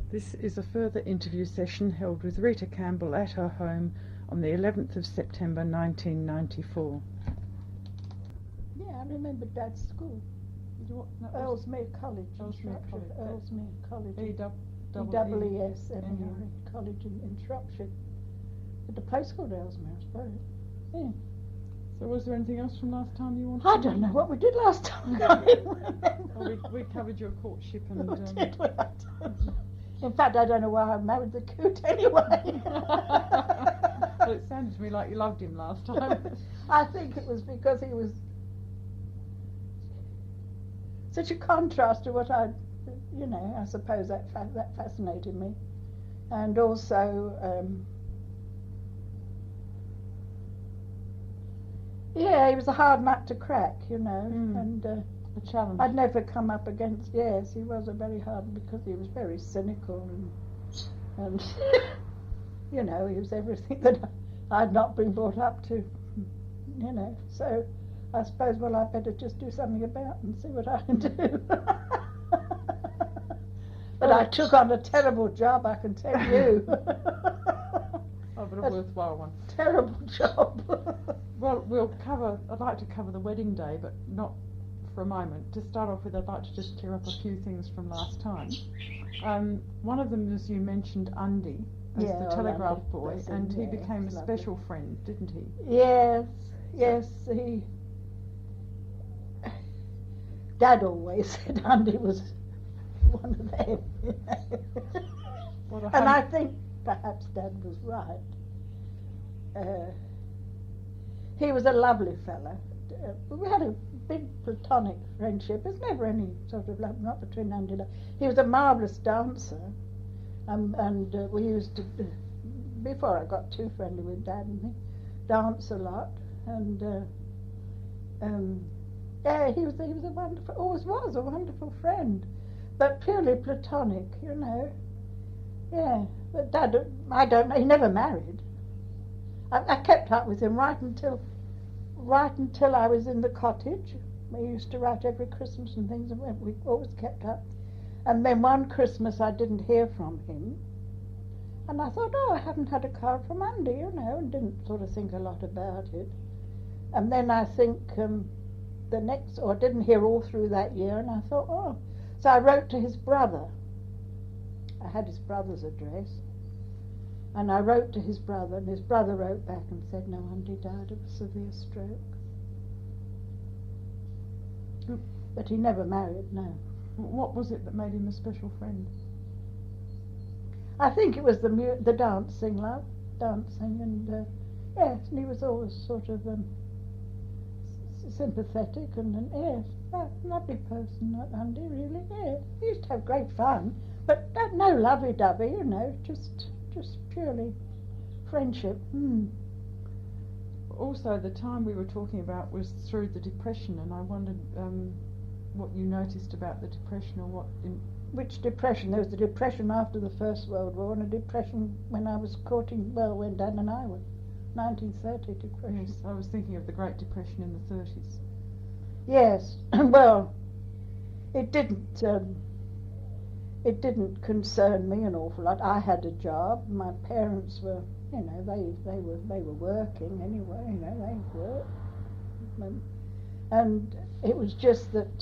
This is a further interview session held with Rita Campbell at her home on the 11th of September 1994. Yeah, I remember Dad's school. Ellesmere College in Shropshire. Ellesmere College. E-double-E-S-M-E-R College in Shropshire. At a place called Ellesmere, I suppose. Yeah. So was there anything else from last time you wanted I to don't know mention? what we did last time. I don't remember. Well, we covered your courtship and... Did we? I don't know. In fact, I don't know why I married the coot anyway. Well, it sounded to me like you loved him last time. I think it was because he was such a contrast to what I suppose that fascinated me. And also, he was a hard nut to crack, and a challenge. I'd never come up against, yes, he was a very hard, because he was very cynical and he was everything that I'd not been brought up to, so I suppose, well, I better just do something about it and see what I can do. But I took on a terrible job, I can tell you. Oh, but a worthwhile one. Terrible job. Well, I'd like to cover the wedding day, but not for a moment. To start off with, I'd like to just clear up a few things from last time. One of them, as you mentioned, Undy, as the telegraph boy, and he became a special friend, didn't he? Yes, he... Dad always said Undy was one of them. And I think perhaps Dad was right. He was a lovely fella. We had a big platonic friendship. There's never any sort of love, not between Andy and I. He was a marvellous dancer, and we used to, before I got too friendly with Dad and me, dance a lot. And he was a wonderful, always was a wonderful friend, but purely platonic, Yeah, but Dad, I don't know. He never married. I kept up with him right until I was in the cottage. We used to write every Christmas and things, and we always kept up. And then one Christmas I didn't hear from him, and I thought, I haven't had a card from Andy, and didn't sort of think a lot about it. And then I think I didn't hear all through that year, and I thought, so I wrote to his brother. I had his brother's address. And I wrote to his brother, and his brother wrote back and said, no, Andy died of a severe stroke. But he never married, no. What was it that made him a special friend? I think it was the dancing, and yes, and he was always sort of sympathetic, and yes, lovely person, Andy, really, yes. He used to have great fun, but no lovey-dovey, just purely friendship. Also, the time we were talking about was through the Depression, and I wondered what you noticed about the Depression, or what... Which depression? There was the depression after the First World War, and a depression when I was courting, when Dad and I were, 1930 depression. Yes, I was thinking of the Great Depression in the 30s. Yes, well, it didn't concern me an awful lot. I had a job. My parents were, they were working anyway. They worked, and it was just that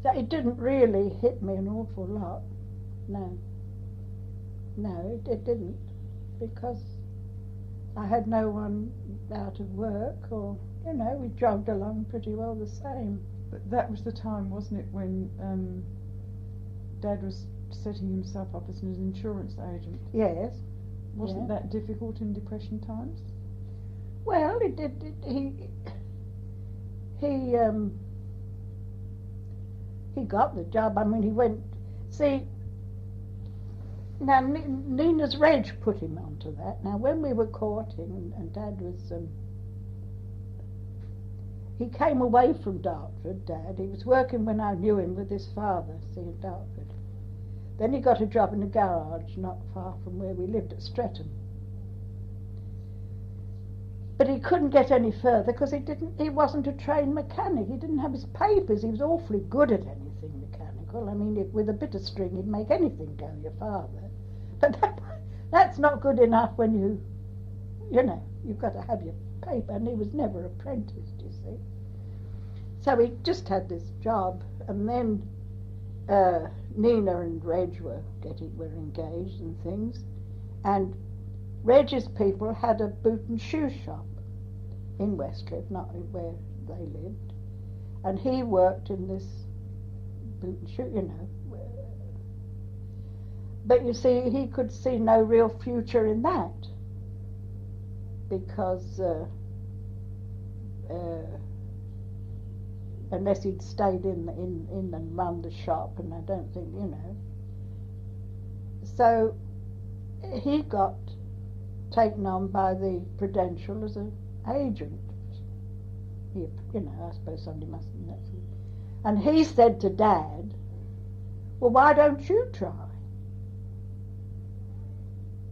that it didn't really hit me an awful lot. No, it didn't, because I had no one out of work, or we jogged along pretty well the same. But that was the time, wasn't it, when Dad was setting himself up as an insurance agent? Yes. Wasn't that difficult in Depression times? Well, it did. He got the job. I mean, he went. See, now Nina's Reg put him onto that. Now, when we were courting, and Dad was. He came away from Dartford, Dad. He was working when I knew him with his father, in Dartford. Then he got a job in a garage not far from where we lived at Streatham. But he couldn't get any further because he wasn't a trained mechanic. He didn't have his papers. He was awfully good at anything mechanical. I mean, with a bit of string, he'd make anything go, your father. But that's not good enough when you know, you've got to have your paper, and he was never apprenticed, you see. So he just had this job, and then Nina and Reg were engaged and things, and Reg's people had a boot and shoe shop in Westcliff, not where they lived, and he worked in this boot and shoe, you know. But you see, he could see no real future in that, because unless he'd stayed in and run the shop, and I don't think, you know. So he got taken on by the Prudential as an agent. You know, I suppose somebody must have known. And he said to Dad, well, why don't you try?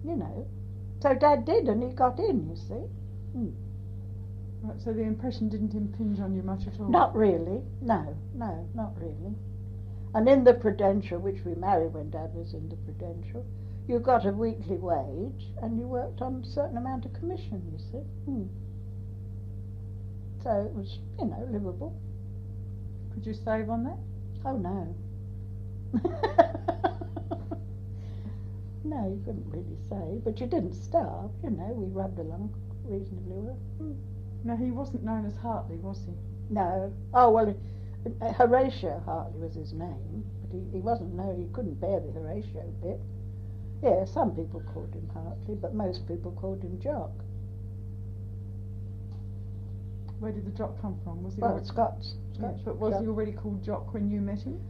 You know. So Dad did, and he got in, you see. Right, so the impression didn't impinge on you much at all? Not really, no, not really. And in the Prudential, which we married when Dad was in the Prudential, you got a weekly wage, and you worked on a certain amount of commission, you see. So it was, you know, livable. Could you save on that? Oh, no. No, you couldn't really save, but you didn't starve, you know, we rubbed along reasonably well. No, he wasn't known as Hartley, was he? No. Oh, well, Horatio Hartley was his name, but he wasn't known, he couldn't bear the Horatio bit. Yeah, some people called him Hartley, but most people called him Jock. Where did the Jock come from? Was he Well, Scots. Yes, but was he already called Jock when you met him?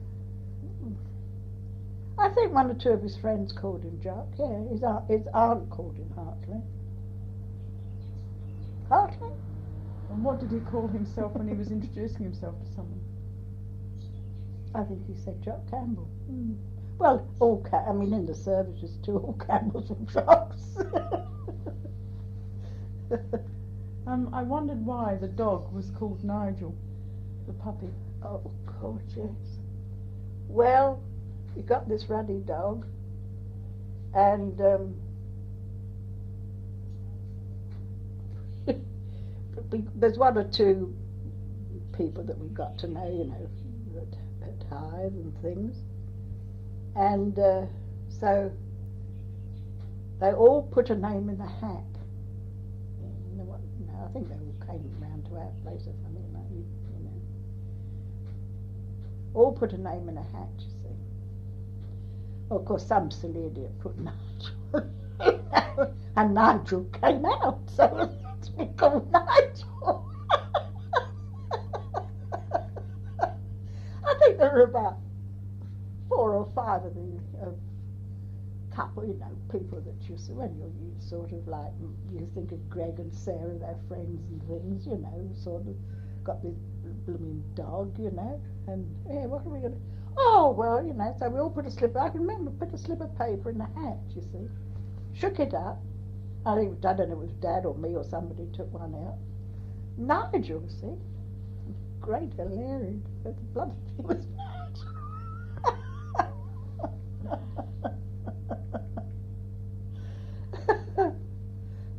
I think one or two of his friends called him Jock, yeah. His aunt called him Hartley. Hartley? And what did he call himself when he was introducing himself to someone? I think he said Jock Campbell. Well, I mean, in the service, there's all Campbells and Jocks. I wondered why the dog was called Nigel, the puppy. Oh, God, yes. Well, we got this ruddy dog, and there's one or two people that we got to know, you know, at Hythe and things. And so they all put a name in the hat. I think they all came round to our place or something like that, you know. All put a name in a hat, you see. Well, of course, some silly idiot put Nigel. And Nigel came out, so it's been called Nigel. I think there were about 4 or 5 of the couple, you know, people that you see when you sort of like, you think of Greg and Sarah, their friends and things, you know, sort of got this blooming dog, you know, and yeah, what are we going to, oh, well, you know, so we all put a slip, I can remember, put a slip of paper in the hat, you see, shook it up, I don't know if it was Dad or me or somebody took one out, Nigel, see, great hilarious, but the bloody thing was Nigel.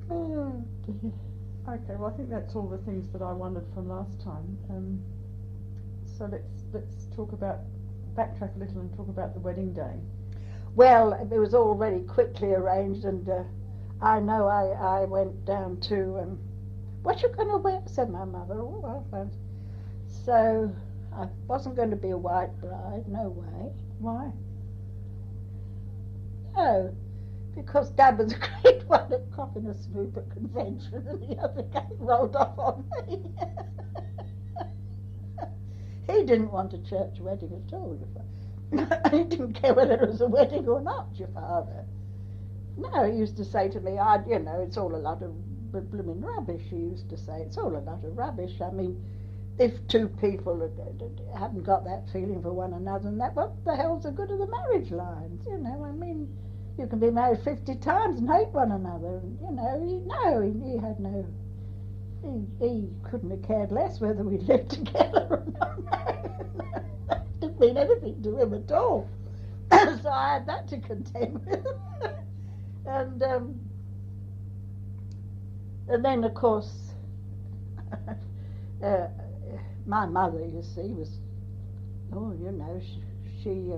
Oh, dear. Okay, well I think that's all the things that I wondered from last time. So let's backtrack a little and talk about the wedding day. Well, it was already quickly arranged, and I know I went down to, what you going to wear, said my mother. Oh, well, thanks. So I wasn't going to be a white bride, no way. Why? No, because Dad was a great one at cocking a snoop at convention, and the other guy rolled off on me. He didn't want a church wedding at all, your father. He didn't care whether it was a wedding or not, your father. No, he used to say to me, you know, it's all a lot of blooming rubbish, he used to say. It's all a lot of rubbish. I mean, if two people haven't got that feeling for one another, and that, what the hell's the good of the marriage lines, you know? I mean, you can be married 50 times and hate one another, and, you know, he had no he couldn't have cared less whether we lived together or not. It didn't mean anything to him at all. So I had that to contend with. And then, of course, my mother, you see, was, she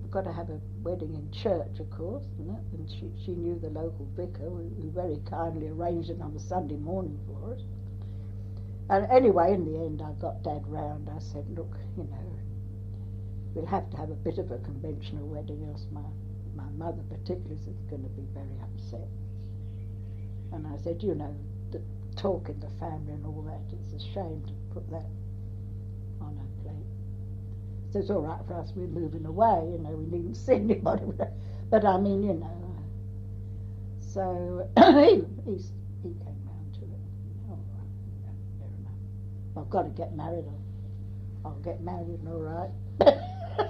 got to have a wedding in church, of course, and she knew the local vicar, who very kindly arranged it on a Sunday morning for us. And anyway, in the end, I got Dad round. I said, look, we'll have to have a bit of a conventional wedding, else my mother particularly is going to be very upset. And I said, the talk in the family and all that, it's a shame to put that on her plate. So it's all right for us, we're moving away, we needn't see anybody. But I mean, so he came round to it. All right, fair enough. I've got to get married. I'll get married, all right.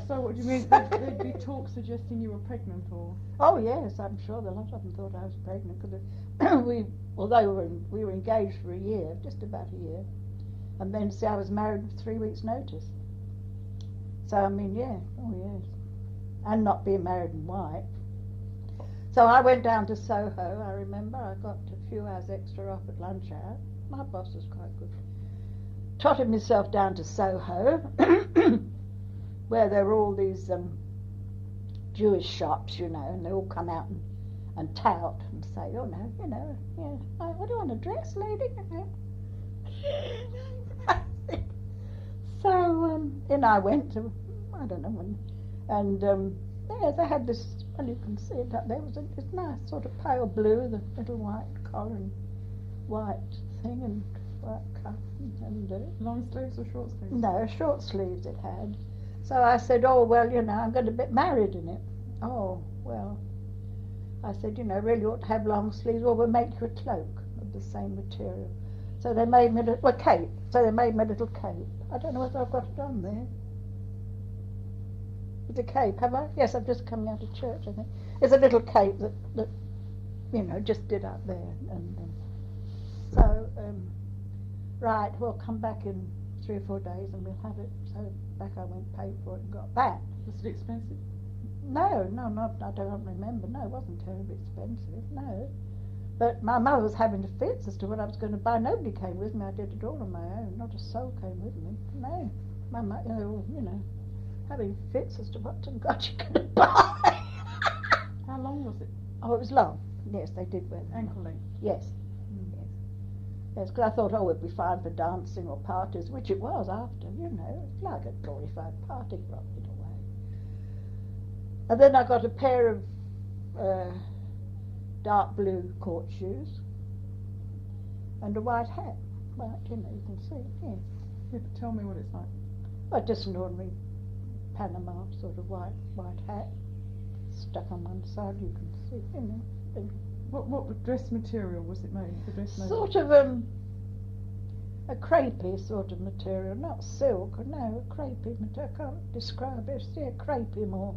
So what do you mean? There'd be talk suggesting you were pregnant, or? Oh yes, I'm sure a lot of them thought I was pregnant, because we were engaged for a year, just about a year, and then I was married with 3 weeks' notice. So I mean, and not being married in white. So I went down to Soho. I remember I got a few hours extra off at lunch hour. My boss was quite good. Trotted myself down to Soho, where there were all these Jewish shops, and they all come out and tout and say, what do you want to dress, lady? So in I went to, I don't know, and they had this, well, you can see it up there, was this nice sort of pale blue, the little white collar and white thing and white cuff and long sleeves or short sleeves? No, short sleeves it had. So I said, oh, well, I'm going to get married in it. Oh, well, I said, really ought to have long sleeves. Well, we'll make you a cloak of the same material. So they made me a cape. So they made me a little cape. I don't know whether I've got it on there. It's a cape, have I? Yes, I'm just coming out of church, I think. It's a little cape that just did up there. And so, right, we'll come back in 3 or 4 days and we'll have it. So back I went, paid for it and got that. Was it expensive? No, I don't remember. No, it wasn't terribly expensive, no. But my mother was having fits as to what I was going to buy. Nobody came with me. I did it all on my own. Not a soul came with me. No. My mother, having fits as to what and God you're going to buy. How long was it? Oh, it was long. Yes, they did wear them. Ankle length? Yes. Yes, because I thought, it'd be fine for dancing or parties, which it was after, It's like a glorified party, dropped it away. And then I got a pair of dark blue court shoes and a white hat. Well, you can see it, yeah. Yeah, but tell me what it's like. Well, just an ordinary Panama sort of white hat stuck on one side, you can see, and What dress material was it made? The dress made sort of a crepey sort of material, not silk, no, a crepey material. I can't describe it. It's crepey more.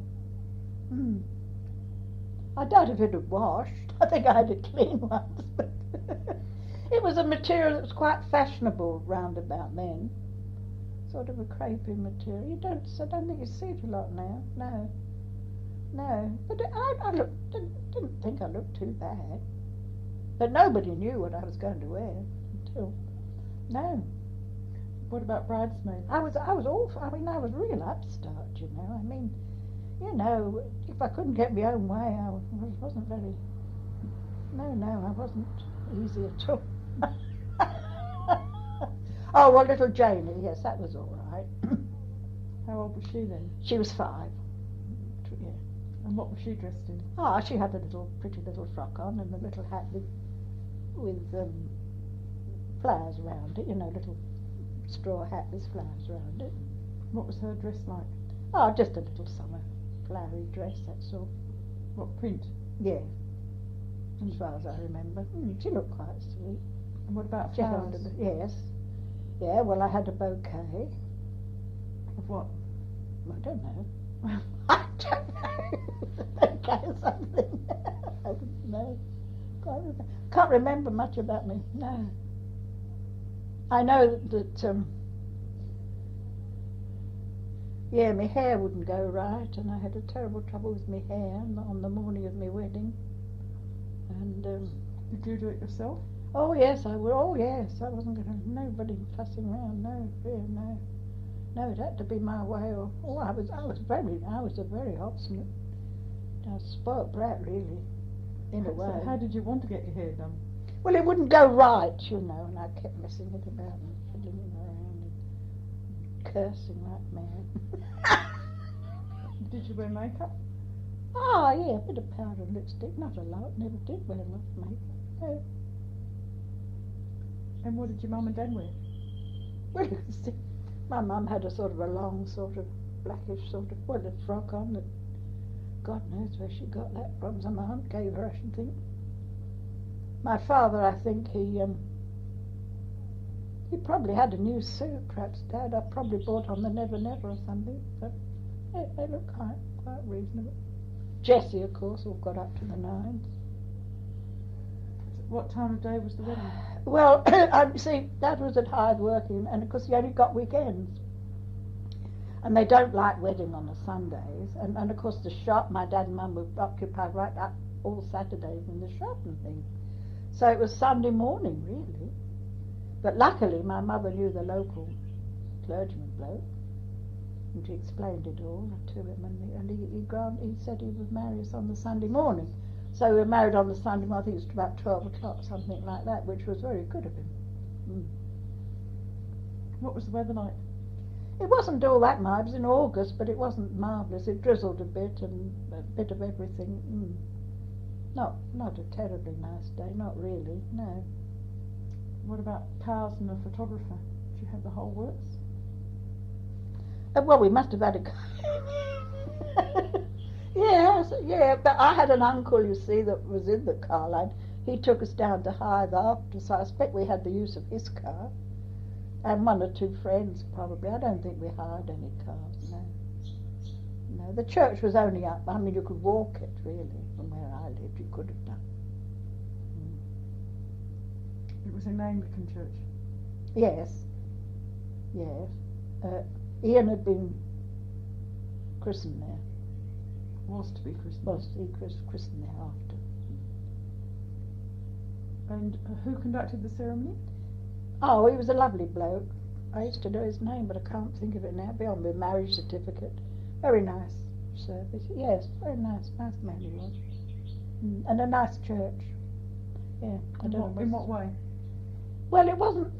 I doubt if it had washed. I think I had it clean once, but it was a material that was quite fashionable round about then. Sort of a crepey material. I don't think you see it a lot now. No. But I didn't think I looked too bad. But nobody knew what I was going to wear until. No. What about bridesmaids? I was awful. I mean, I was real upstart, I mean, if I couldn't get my own way, I wasn't very. No, I wasn't easy at all. Oh, well, little Janie, yes, that was all right. How old was she then? She was 5. Yeah. And what was she dressed in? Oh, she had a pretty little frock on and a little hat with flowers around it, little straw hat with flowers around it. What was her dress like? Oh, just a little summer flowery dress, that's all. What print? Yeah, as far as I remember. She looked quite sweet. And what about flowers? Yes. Yeah, well, I had a bouquet. Of what? I don't know. I don't know. A bouquet or something. I don't know. Can't remember much about me. No. I know that yeah, my hair wouldn't go right, and I had a terrible trouble with my hair on the morning of my wedding. And Did you do it yourself? oh yes, I would. Oh yes, I wasn't going to. Nobody fussing around. No, yeah, no, no. It had to be my way. Or I was a very obstinate, spoilt brat, really, in a way. So how did you want to get your hair done? Well, it wouldn't go right, you know, and I kept messing it about and fiddling it around and cursing like mad. Did you wear makeup? Oh yeah, a bit of powder and lipstick, not a lot. Never did wear a lot of makeup. No. And what did your mum and dad wear? Well, you can see, my mum had a sort of a long sort of blackish sort of, well, a frock on that God knows where she got that from. Some aunt gave her, I should think. My father, I think he probably had a new suit, perhaps Dad. I probably bought on the Never Never or something. But they look quite reasonable. Jessie, of course, all got up to the nines. What time of day was the wedding? Well, see, Dad was at Hythe working, and of course he only got weekends. And they don't like wedding on the Sundays. And of course the shop, my dad and mum were occupied right up all Saturdays in the shop and things. So it was Sunday morning, really. But luckily my mother knew the local clergyman bloke, and she explained it all to him, and he said he would marry us on the Sunday morning. So we were married on the Sunday morning, I think it was about 12 o'clock, something like that, which was very good of him. What was the weather like? It wasn't all that much. It was in August, but it wasn't marvellous. It drizzled a bit and a bit of everything. Not a terribly nice day, not really, no. What about cars and a photographer? Did you have the whole works? Well, we must have had a yes, yeah, but I had an uncle, you see, that was in the car line. He took us down to Hythe after, so I expect we had the use of his car. And one or two friends, probably. I don't think we hired any cars, no. No, the church was only up. I mean, you could walk it, really, from where I lived. You could have done. It was an Anglican church? Yes. Yes. Ian had been christened there. Was to be christened? Was he christened there after. And who conducted the ceremony? Oh, he was a lovely bloke. I used to know his name, but I can't think of it now. Beyond my marriage certificate. Very nice service. Yes, very nice. Nice man he was. And a nice church. Yeah. In what way? Well, it wasn't.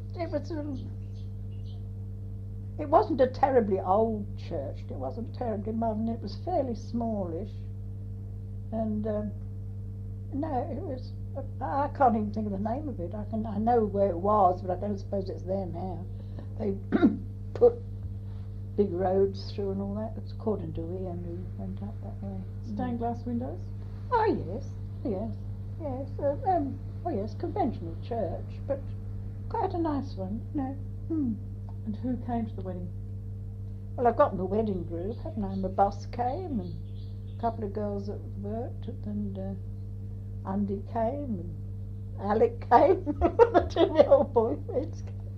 It wasn't a terribly old church. It wasn't terribly modern. It was fairly smallish. And no, it was. I can't even think of the name of it. I know where it was, but I don't suppose it's there now. They put big roads through and all that. It's according to Ian who went up that way. Stained glass windows? Oh yes, yes, yes. Oh yes, conventional church, but quite a nice one. No. And who came to the wedding? Well, I've got my wedding group, haven't I? My boss came, and a couple of girls that worked, and Andy came, and Alec came, the 2-year-old boyfriends came,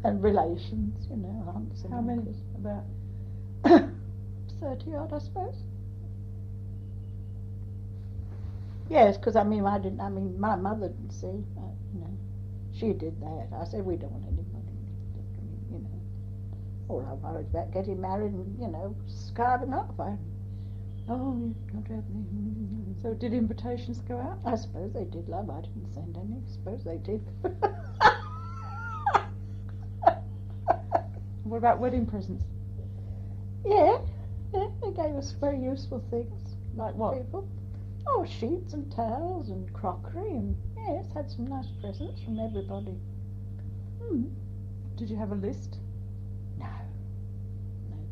and relations, you know, aunts and How many? uncles. About 30 odd, I suppose. Yes, because my mother didn't see, you know, she did that. I said, we don't want anybody, you know. All I worried about getting married and, you know, scarving off. Oh, you don't have me. So did invitations go out? I suppose they did, love. I didn't send any. I suppose they did. What about wedding presents? Yeah, they gave us very useful things. Like what? People. Oh, sheets and towels and crockery, and yes, had some nice presents from everybody. Did you have a list? No,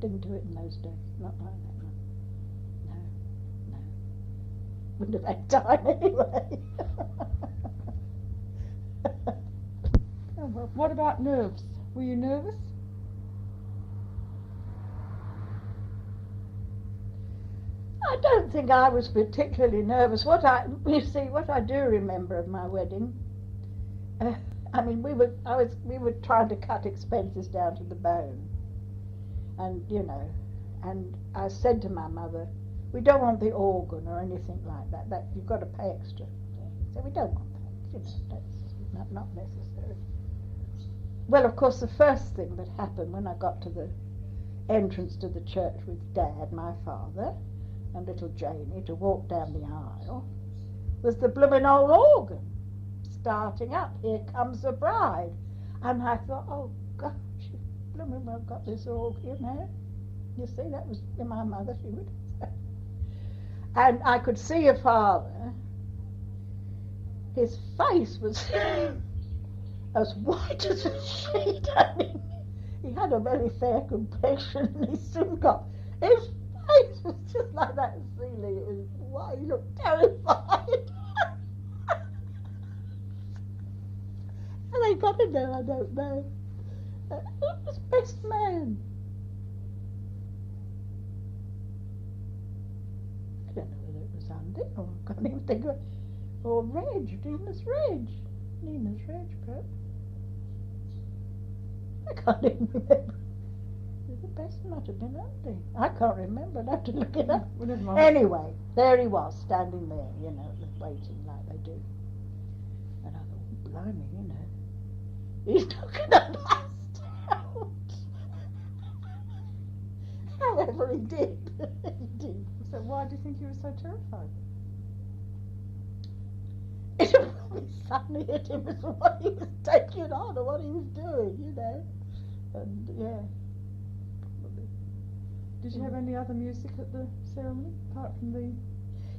didn't do it in those days. Not like that. No. Wouldn't have had time anyway. Oh, well. What about nerves? Were you nervous? I don't think I was particularly nervous. What I do remember of my wedding, I mean, we were trying to cut expenses down to the bone, and and I said to my mother, we don't want the organ or anything like that. That you've got to pay extra. So we don't want that. That's not necessary. Well, of course, the first thing that happened when I got to the entrance to the church with Dad, my father, and little Jamie to walk down the aisle was the blooming old organ starting up. Here comes the bride. And I thought, oh gosh, she's blooming well got this organ, You see, that was my mother, she would say. And I could see your father, his face was as white as a sheet. I mean, he had a very fair complexion, and he soon got, his face was just like that ceiling. It was white, he looked terrified. And they got him there, I don't know. He was best man. I don't know whether it was Andy, or I can't even think of it, or Reg, Nina's Reg, perhaps. I can't even remember. The best might have been Andy. I can't remember. I'd have to look it up. Anyway, there he was, standing there, waiting like they do. And I thought, blimey, he's knocking the dust out. However, he did. He did. So why do you think he was so terrified? It probably suddenly hit him as what he was taking on or what he was doing, And yeah, probably. Did you have any other music at the ceremony apart from the?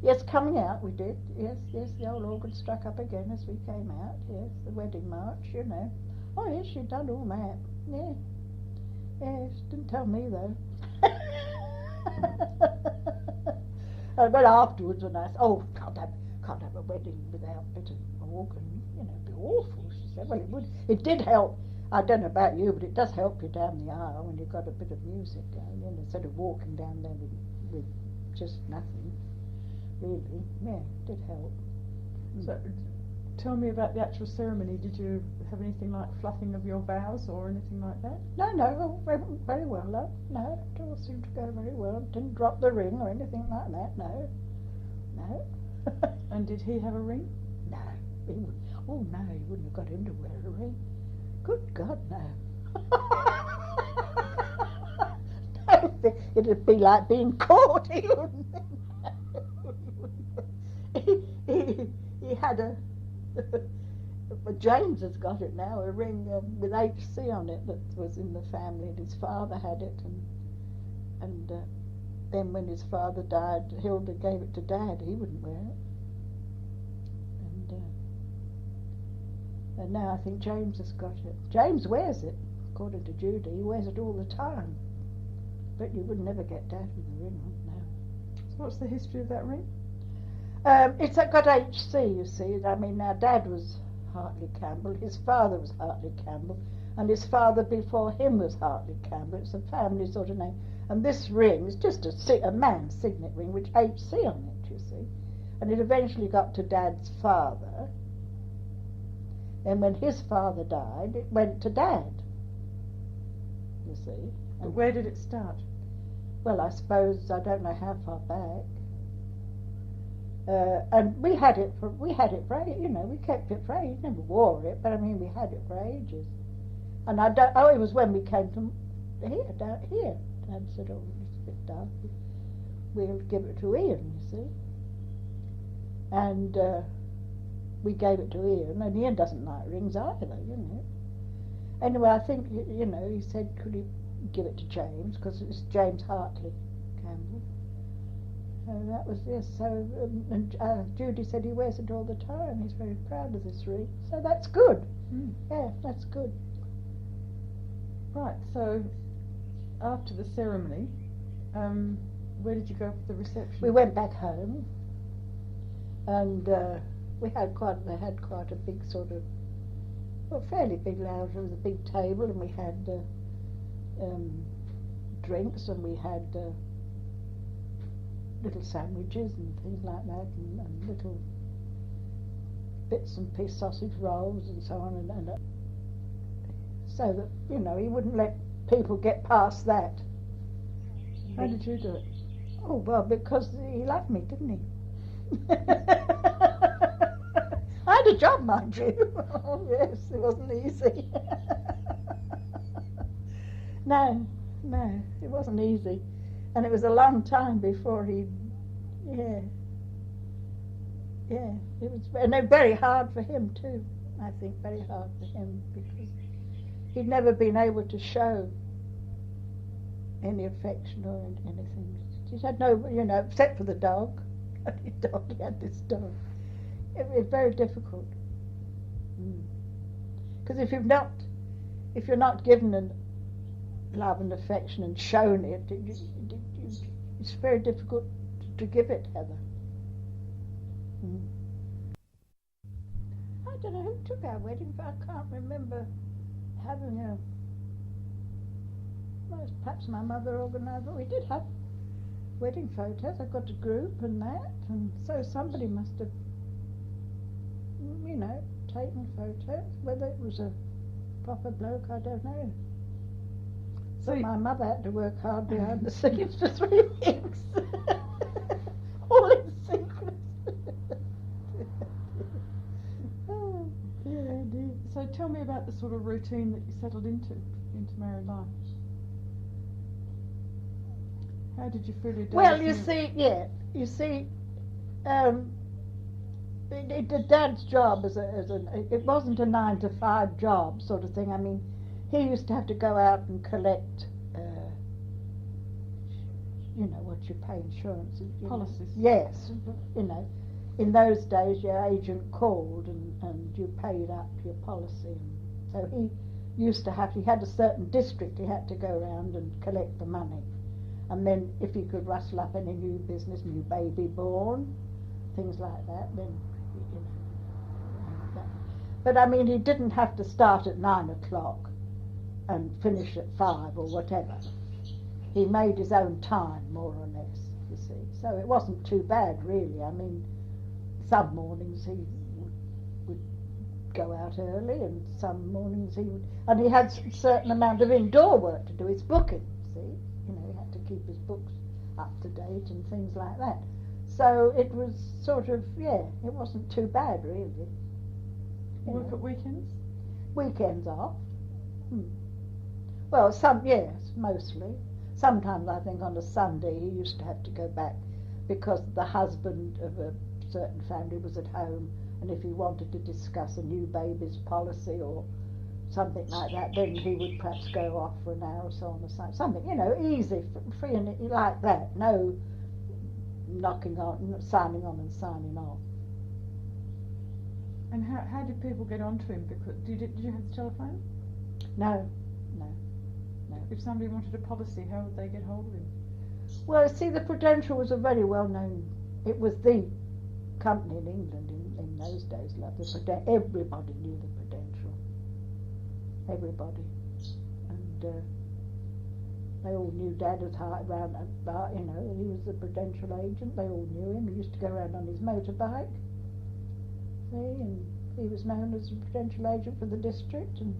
Yes, coming out we did. Yes, the old organ struck up again as we came out. Yes, the wedding march, Oh yes, she'd done all that. Yeah. Yes, didn't tell me though. But afterwards when I said, oh, can't have a wedding without a bit of organ, it'd be awful. She said, well, it did help. I don't know about you, but it does help you down the aisle when you've got a bit of music going, instead of walking down there with just nothing. Really, yeah, it did help. So, tell me about the actual ceremony. Did you have anything like fluffing of your vows or anything like that? No, very well, love. No, it all seemed to go very well. Didn't drop the ring or anything like that, no. And did he have a ring? No, he wouldn't. Oh no, he wouldn't have got him to wear a ring. Good God, no. No, it'd be like being caught. He wouldn't. He had a. But James has got it now, a ring with HC on it that was in the family, and his father had it, and then when his father died, Hilda gave it to Dad. He wouldn't wear it, and now I think James has got it. James wears it, according to Judy. He wears it all the time, but you would never get Dad with a ring on now. So what's the history of that ring? It's got HC, you see. I mean, now Dad was Hartley Campbell, his father was Hartley Campbell, and his father before him was Hartley Campbell. It's a family sort of name. And this ring is just a man's signet ring with HC on it, you see. And it eventually got to Dad's father. And when his father died, it went to Dad, you see. But where did it start? Well, I suppose, I don't know how far back. And we had it for we kept it for ages. Never wore it, but I mean, we had it for ages. And it was when we came to down here. Dad said, oh, it's a bit dark. We'll give it to Ian, you see. And we gave it to Ian, and Ian doesn't like rings either, Anyway, I think, he said, could he give it to James, because it's James Hartley Campbell. That was yes. So and Judy said he wears it all the time. He's very proud of this ring. So that's good. Mm. Yeah, that's good. Right. So after the ceremony, where did you go for the reception? We went back home, and they had quite a big sort of, fairly big lounge. There was a big table, and we had drinks, and we had. Little sandwiches and things like that, and little bits and pieces, sausage rolls and so on, and so that, you know, he wouldn't let people get past that. How did you do it? Oh, well, because he loved me, didn't he? I had a job, mind you. Oh, yes, it wasn't easy. No, it wasn't easy. And it was a long time before he, yeah, it was, and very hard for him too, I think, very hard for him, because he'd never been able to show any affection or anything. He had no, you know, except for the dog. He had this dog. It was very difficult. Because if you're not given love and affection and shown it, it's very difficult to give it, Heather. I don't know who took our wedding, but I can't remember having well, perhaps my mother organised, but we did have wedding photos. I got a group and that, and so somebody must have, you know, taken photos. Whether it was a proper bloke, I don't know. So my mother had to work hard behind the scenes for 3 weeks. All in secret. Oh, dear. So tell me about the sort of routine that you settled into married life. How did you feel your day? Well, you see, the dad's job it wasn't a 9-to-5 job sort of thing. I mean, he used to have to go out and collect, you know, what you pay insurance. Policies. Yes, you know, in those days your agent called and you paid up your policy. So he had a certain district he had to go around and collect the money. And then if he could rustle up any new business, new baby born, things like that, then, you know. But I mean, he didn't have to start at 9 o'clock and finish at 5 or whatever. He made his own time, more or less, you see. So it wasn't too bad, really. I mean, some mornings he would go out early, and some mornings he would... And he had a certain amount of indoor work to do, his booking, see. You know, he had to keep his books up to date and things like that. So it was sort of, it wasn't too bad, really. Work at weekends? Weekends off. Well, yes, mostly. Sometimes I think on a Sunday he used to have to go back because the husband of a certain family was at home, and if he wanted to discuss a new baby's policy or something like that, then he would perhaps go off for an hour or so on the side. Something, you know, easy, free and like that. No knocking on, signing on and signing off. And how did people get onto him? Because did you have the telephone? No. If somebody wanted a policy, how would they get hold of him? Well, see, the Prudential was a very well-known. It was the company in England in those days. Like everybody knew the Prudential. Everybody, and they all knew Dad was around. You know, he was the Prudential agent. They all knew him. He used to go around on his motorbike. See, and he was known as a Prudential agent for the district. And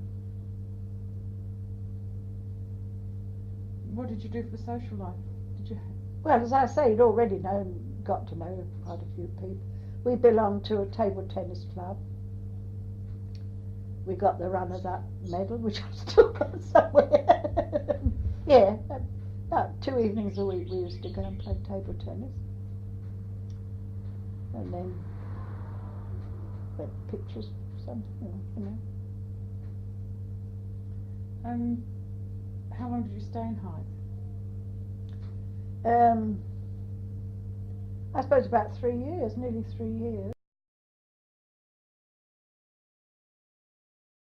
what did you do for social life? Did you? Well, as I say, he'd already got to know quite a few people. We belonged to a table tennis club. We got the runners-up medal, which I've still got somewhere. About 2 evenings a week we used to go and play table tennis. And then pictures, something, you know. How long did you stay in Hythe? I suppose about 3 years, nearly 3 years.